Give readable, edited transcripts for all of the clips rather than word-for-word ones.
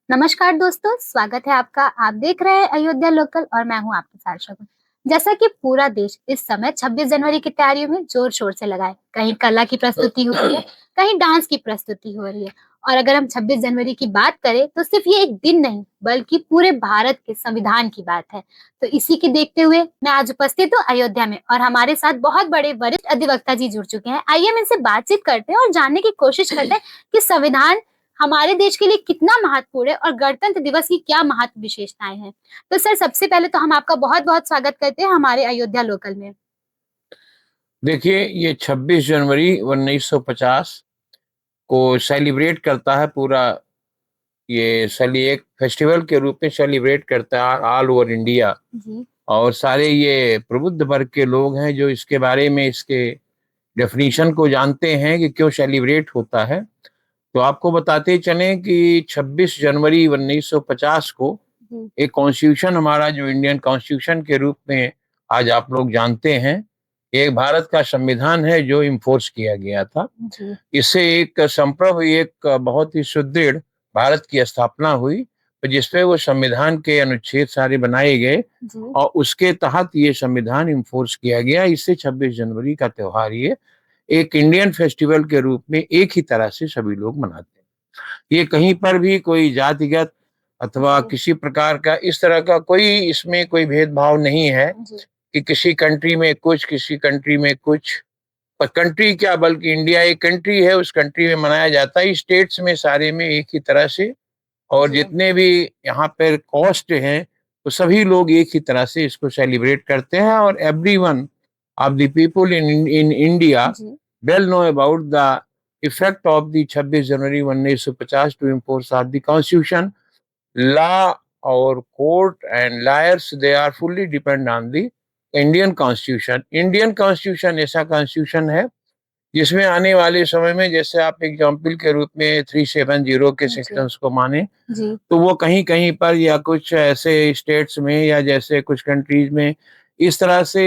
नमस्कार दोस्तों, स्वागत है आपका। आप देख रहे हैं अयोध्या लोकल और मैं हूं आपके साथ शगुन। जैसा कि पूरा देश इस समय 26 जनवरी की तैयारियों में जोर शोर से लगा है। कहीं कला की प्रस्तुति हो रही है, कहीं डांस की प्रस्तुति हो रही है। और अगर हम 26 जनवरी की बात करें तो सिर्फ ये एक दिन नहीं बल्कि पूरे भारत के संविधान की बात है। तो इसी के देखते हुए मैं आज उपस्थित हूँ अयोध्या में और हमारे साथ बहुत बड़े वरिष्ठ अधिवक्ता जी जुड़ चुके हैं। आइए हम इनसे बातचीत करते हैं और जानने की कोशिश करते हैं कि संविधान हमारे देश के लिए कितना महत्वपूर्ण है और गणतंत्र दिवस की क्या महत्व विशेषताएं हैं। तो सर, सबसे पहले तो हम आपका बहुत बहुत स्वागत करते हैं हमारे अयोध्या लोकल में। देखिए, ये 26 जनवरी 1950 को सेलिब्रेट करता है पूरा। ये एक फेस्टिवल के रूप में सेलिब्रेट करता है ऑल ओवर इंडिया। जी। और सारे ये प्रबुद्ध वर्ग के लोग हैं जो इसके बारे में, इसके डेफिनेशन को जानते हैं कि क्यों सेलिब्रेट होता है। तो आपको बताते चलें कि 26 जनवरी 1950 को जी। एक कॉन्स्टिट्यूशन, हमारा जो इंडियन कॉन्स्टिट्यूशन के रूप में आज आप लोग जानते हैं, एक भारत का संविधान है जो इम्फोर्स किया गया था। जी। इससे एक संप्रभु, एक बहुत ही सुदृढ़ भारत की स्थापना हुई, जिसपे वो संविधान के अनुच्छेद सारे बनाए गए जी। और उसके तहत ये संविधान इम्फोर्स किया गया। इससे 26 जनवरी का त्योहार ये एक इंडियन फेस्टिवल के रूप में एक ही तरह से सभी लोग मनाते हैं। ये कहीं पर भी कोई जातिगत अथवा जी। किसी प्रकार का इस तरह का कोई, इसमें कोई भेदभाव नहीं है जी। कि किसी कंट्री में कुछ, किसी कंट्री में कुछ। पर कंट्री क्या, बल्कि इंडिया एक कंट्री है, उस कंट्री में मनाया जाता है स्टेट्स में सारे में एक ही तरह से। और जी। जितने भी यहाँ पर कॉस्ट हैं, तो सभी लोग एक ही तरह से इसको सेलिब्रेट करते हैं। और everyone of the people in in India जी। well know about the effect of the 26 January 1950 to enforce of the Constitution. Law or court and lawyers, they are fully depend on the Indian Constitution. Indian Constitution ऐसा Constitution है जिसमें आने वाले समय में, जैसे आप एग्जाम्पल के रूप में 370 के जी। सेक्शंस को माने, जी। तो वो कहीं कहीं पर या कुछ ऐसे स्टेट्स में या जैसे कुछ कंट्रीज में इस तरह से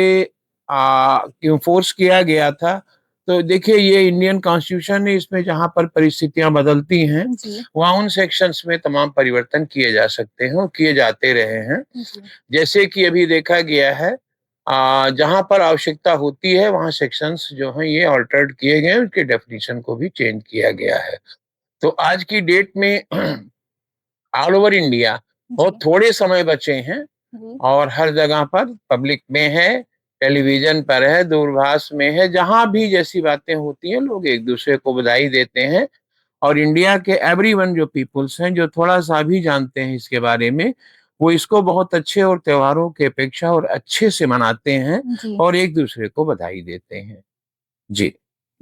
इन्फोर्स किया गया था। तो देखिए, ये इंडियन कॉन्स्टिट्यूशन है, इसमें जहाँ पर परिस्थितियां बदलती हैं जी। वहाँ उन सेक्शंस में तमाम परिवर्तन किए जा सकते हैं और किए जाते रहे हैं। जी। जैसे कि अभी देखा गया है, जहाँ पर आवश्यकता होती है वहाँ सेक्शंस जो हैं ये ऑल्टर्ड किए गए हैं, उनके डेफिनेशन को भी चेंज किया गया है। तो आज की डेट में ऑल ओवर इंडिया बहुत जी। थोड़े समय बचे हैं जी। और हर जगह पर पब्लिक में है, टेलीविजन पर है, दूरभाष में है, जहाँ भी जैसी बातें होती हैं लोग एक दूसरे को बधाई देते हैं। और इंडिया के एवरीवन जो पीपुल्स हैं, जो थोड़ा सा भी जानते हैं इसके बारे में, वो इसको बहुत अच्छे और त्योहारों की अपेक्षा और अच्छे से मनाते हैं जी। और एक दूसरे को बधाई देते हैं। जी।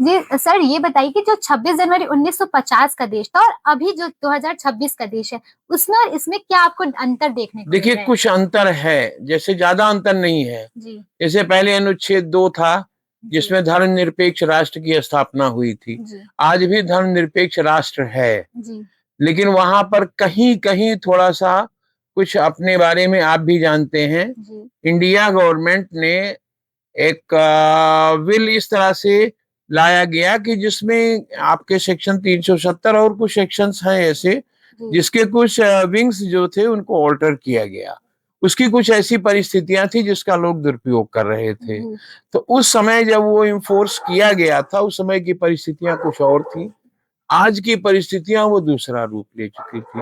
जी सर, ये बताइए कि जो 26 जनवरी 1950 का देश था और अभी जो 2026 का देश है, उसमें और इसमें क्या आपको अंतर देखने को मिल देखिए, रहा है? कुछ अंतर है, जैसे ज्यादा अंतर नहीं है। जी। जैसे पहले अनुच्छेद 2 था, जी। जिसमें धर्मनिरपेक्ष राष्ट्र की स्थापना हुई थी। जी। आज भी धर्मनिरपेक्ष राष्ट्र है, जी। लेकिन वहां पर कहीं-कहीं थोड़ा-सा कुछ अपने बारे में आप भी जानते हैं। जी। इंडिया गवर्नमेंट ने एक बिल इस तरह से लाया गया कि जिसमें आपके सेक्शन 370 और कुछ सेक्शंस हैं ऐसे, जी। जिसके कुछ विंग्स जो थे उनको ऑल्टर किया गया। उसकी कुछ ऐसी परिस्थितियां थी जिसका लोग दुरुपयोग कर रहे थे। जी। तो उस समय जब वो इन्फोर्स किया गया था, उस समय की परिस्थितियां कुछ और थी। आज की परिस्थितियां वो दूसरा रूप ले चुकी थी,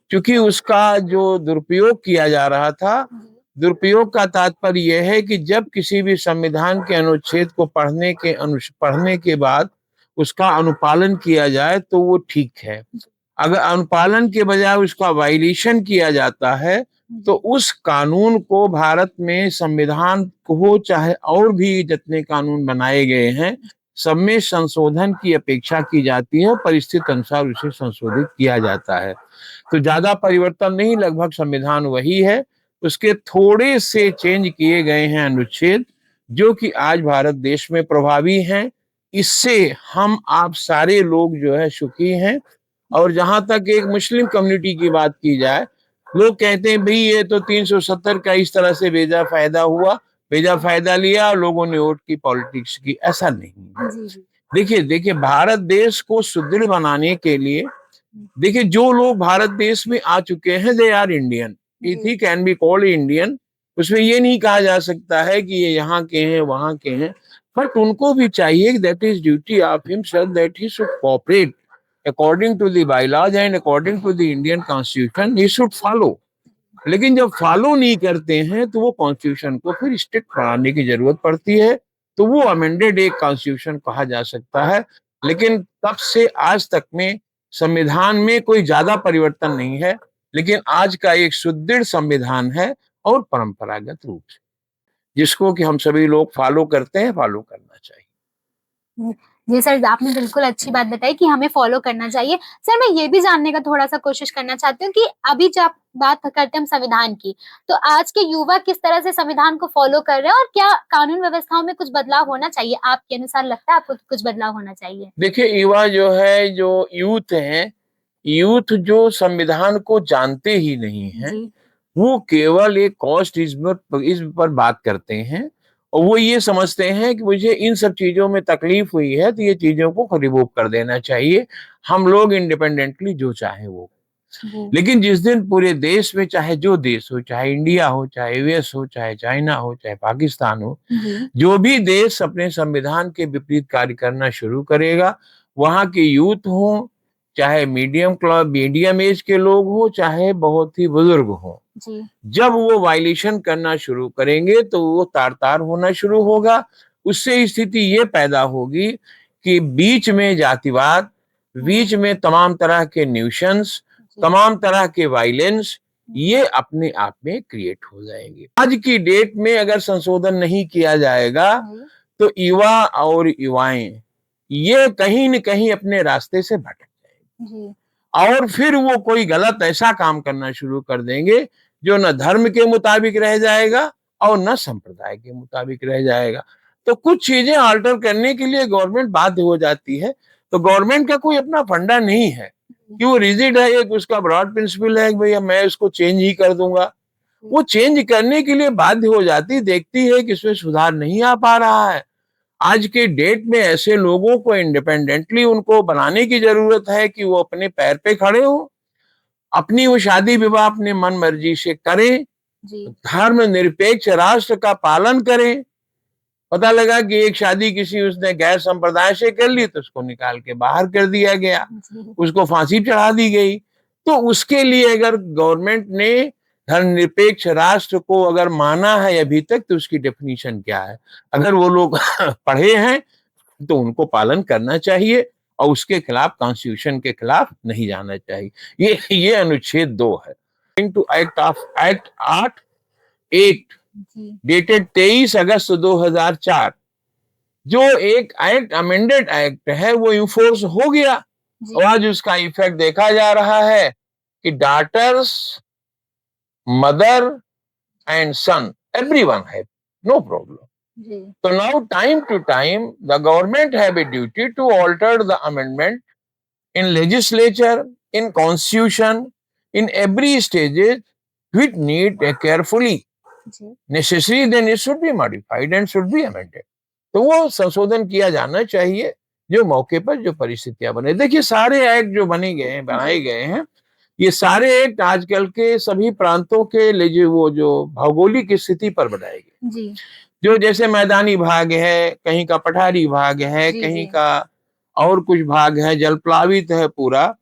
क्योंकि उसका जो दुरुपयोग किया जा रहा था, जी। दुरुपयोग का तात्पर्य यह है कि जब किसी भी संविधान के अनुच्छेद को पढ़ने के बाद उसका अनुपालन किया जाए तो वो ठीक है। अगर अनुपालन के बजाय उसका वायलेशन किया जाता है, तो जी। उस कानून को, भारत में संविधान को चाहे और भी जितने कानून बनाए गए हैं, सब में संशोधन की अपेक्षा की जाती है और परिस्थिति अनुसार उसे संशोधित किया जाता है। तो ज्यादा परिवर्तन नहीं, लगभग संविधान वही है। उसके थोड़े से चेंज किए गए हैं अनुच्छेद, जो कि आज भारत देश में प्रभावी हैं। इससे हम आप सारे लोग जो है सुखी हैं। और जहां तक एक मुस्लिम कम्युनिटी की बात की जाए, लोग कहते हैं भाई ये तो 370 का इस तरह से बेजा फायदा हुआ, बेजा फायदा लिया और लोगों ने वोट की, पॉलिटिक्स की। ऐसा नहीं है। जी। जी। देखिए देखिए, भारत देश को सुदृढ़ बनाने के लिए देखिए, जो लोग भारत देश में आ चुके हैं they are Indian, if he can be called Indian. उसमें ये नहीं कहा जा सकता है कि ये यहाँ के हैं वहां के हैं, बट उनको भी चाहिए, that is duty of himself that he should cooperate according to the bylaws and according to the Indian constitution, he should follow. लेकिन जब फॉलो नहीं करते हैं तो वो कॉन्स्टिट्यूशन को फिर स्ट्रिक्ट बनाने की जरूरत पड़ती है, तो वो अमेंडेड एक कॉन्स्टिट्यूशन कहा जा सकता है। लेकिन तब से आज तक में संविधान में कोई ज्यादा परिवर्तन नहीं है, लेकिन आज का एक सुदृढ़ संविधान है और परंपरागत रूप से, जिसको कि हम सभी लोग फॉलो करते हैं, फॉलो करना चाहिए। जी सर, आपने बिल्कुल अच्छी बात बताई कि हमें फॉलो करना चाहिए। सर, मैं ये भी जानने का थोड़ा-सा कोशिश करना चाहती हूँ कि अभी जब बात करते हैं हम संविधान की, तो आज के युवा किस तरह से संविधान को फॉलो कर रहे हैं और क्या कानून व्यवस्थाओं में कुछ बदलाव होना चाहिए? आपके अनुसार लगता है आपको कुछ बदलाव होना चाहिए? देखिए, युवा जो है, जो यूथ है, यूथ जो संविधान को जानते ही नहीं है, जी, वो केवल एक कॉस्ट इस पर बात करते हैं और वो ये समझते हैं कि मुझे इन सब चीजों में तकलीफ हुई है तो ये चीजों को रिवोक कर देना चाहिए, हम लोग इंडिपेंडेंटली जो चाहे वो। जी, लेकिन जिस दिन पूरे देश में, चाहे जो देश हो, चाहे इंडिया हो, चाहे यूएस हो, चाहे चाइना हो, चाहे पाकिस्तान हो, जी, जो भी देश अपने संविधान के विपरीत कार्य करना शुरू करेगा, वहां के यूथ हो, चाहे मीडियम एज के लोग हो, चाहे बहुत ही बुजुर्ग हो, जी, जब वो वायलेशन करना शुरू करेंगे तो वो तार-तार होना शुरू होगा। उससे स्थिति ये पैदा होगी कि बीच में जातिवाद, बीच में तमाम तरह के न्यूसेंस, जी, तमाम तरह के वायलेंस, ये अपने आप में क्रिएट हो जाएंगे। आज की डेट में अगर संशोधन नहीं किया जाएगा जी, तो युवा और युवाएं ये कहीं न कहीं अपने रास्ते से भटक जाएंगे जी, और फिर वो कोई गलत ऐसा काम करना शुरू कर देंगे जो न धर्म के मुताबिक रह जाएगा और न संप्रदाय के मुताबिक रह जाएगा। तो कुछ चीजें अल्टर करने के लिए गवर्नमेंट बाध्य हो जाती है। तो गवर्नमेंट का कोई अपना फंडा नहीं है कि वो रिजिड है, एक उसका ब्रॉड प्रिंसिपल है कि भैया मैं इसको चेंज ही कर दूंगा। वो चेंज करने के लिए बाध्य हो जाती, देखती है कि इसमें सुधार नहीं आ पा रहा है। आज के डेट में ऐसे लोगों को इंडिपेंडेंटली उनको बनाने की जरूरत है कि वो अपने पैर पे खड़े हो, अपनी वो शादी विवाह अपने मन मर्जी से करें, जी, धर्म निरपेक्ष राष्ट्र का पालन करें। पता लगा कि एक शादी किसी उसने गैर संप्रदाय से कर ली तो उसको निकाल के बाहर कर दिया गया, जी, उसको फांसी चढ़ा दी गई। तो उसके लिए अगर गवर्नमेंट ने धर्मनिरपेक्ष राष्ट्र को अगर माना है अभी तक, तो उसकी डेफिनेशन क्या है? अगर वो लोग पढ़े हैं तो उनको पालन करना चाहिए और उसके खिलाफ, कॉन्स्टिट्यूशन के खिलाफ नहीं जाना चाहिए। ये अनुच्छेद 2 है। टू एक्ट 8 जी, डेटेड 23 अगस्त 2004, जो एक एक्ट अमेंडेड एक्ट है वो इन्फोर्स हो गया जी, और आज उसका इफेक्ट देखा जा रहा है कि daughters, mother and son, everyone है, नो प्रॉब्लम। जी, So now time to time the government have a duty to alter the amendment in legislature, in constitution, in every stages which need a carefully जी, necessary, then it should be modified and should be amended. तो वो संशोधन किया जाना चाहिए जो मौके पर जो परिस्थितियां बने। देखिए, सारे एक्ट जो बने गए हैं, बनाए जी, गए हैं, ये सारे एक्ट आजकल के सभी प्रांतों के लिए वो जो भौगोलिक स्थिति पर बनाए गए, जी, जो जैसे मैदानी भाग है, कहीं का पठारी भाग है, जी, कहीं जी, का और कुछ भाग है, जलप्लावित है पूरा।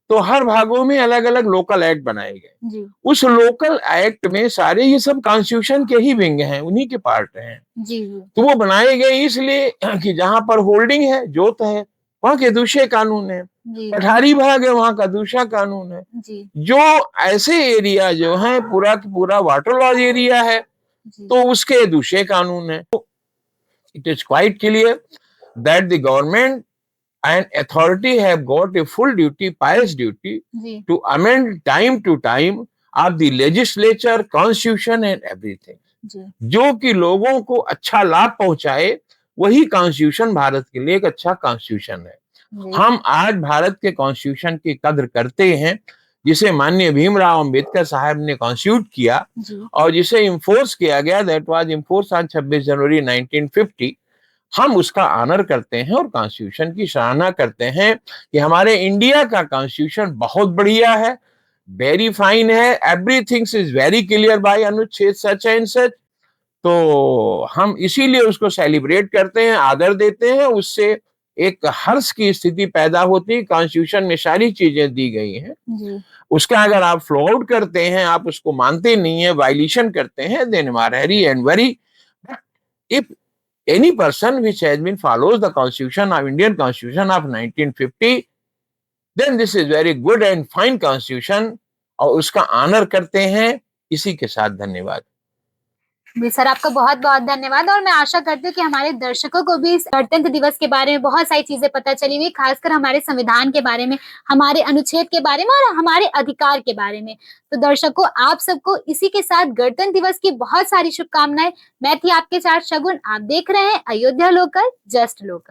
तो हर भागों में अलग-अलग लोकल एक्ट बनाए गए। जी, उस लोकल एक्ट में सारे ये सब कॉन्स्टिट्यूशन के ही विंग हैं, उन्हीं के पार्ट हैं। जी, जी, तो वो बनाए गए इसलिए कि जहां पर होल्डिंग है, जोत है, वहां के दूसरे कानून है। जी, पठारी भाग है, वहां का दूसरा कानून है। जी, जो ऐसे एरिया जो है पूरा का पूरा वाटर लॉज एरिया है, जी, तो उसके दूसरे कानून है। It is quite clear that the government and authority have got a full duty, pious duty, ji, to amend time to time of the legislature, constitution and everything. जी, जो कि लोगों को अच्छा लाभ पहुंचाए, वही कॉन्स्टिट्यूशन भारत के लिए एक अच्छा कॉन्स्टिट्यूशन है। जी, हम आज भारत के कॉन्स्टिट्यूशन की कद्र करते हैं, जिसे माननीय भीमराव अंबेडकर साहब ने कॉन्स्टिट्यूट किया जी, और जिसे इन्फोर्स किया गया, दैट वाज इन्फोर्स ऑन 26 जनवरी 1950। हम उसका ऑनर करते हैं और कॉन्स्टिट्यूशन की सराहना करते हैं कि हमारे इंडिया का कॉन्स्टिट्यूशन बहुत बढ़िया है, वेरी फाइन है, everything is very clear by अनुच्छेद सच एंड सच। तो हम इसीलिए उसको सेलिब्रेट करते हैं, आदर देते हैं, उससे एक हर्ष की स्थिति पैदा होती है। कॉन्स्टिट्यूशन में सारी चीजें दी गई हैं, जी। उसका अगर आप फ्लो आउट करते हैं, आप उसको मानते नहीं है, वायलेशन करते हैं, then you are very and very. If any person which has been follows the constitution of Indian constitution of 1950, then this is very good and fine constitution, और उसका ऑनर करते हैं। इसी के साथ धन्यवाद। जी सर, आपका बहुत बहुत धन्यवाद। और मैं आशा करती हूँ कि हमारे दर्शकों को भी इस गणतंत्र दिवस के बारे में बहुत सारी चीजें पता चली हुई, खासकर हमारे संविधान के बारे में, हमारे अनुच्छेद के बारे में और हमारे अधिकार के बारे में। तो दर्शकों, आप सबको इसी के साथ गणतंत्र दिवस की बहुत सारी शुभकामनाएं। मैं थी आपके साथ शगुन, आप देख रहे हैं अयोध्या लोकल, जस्ट लोकल।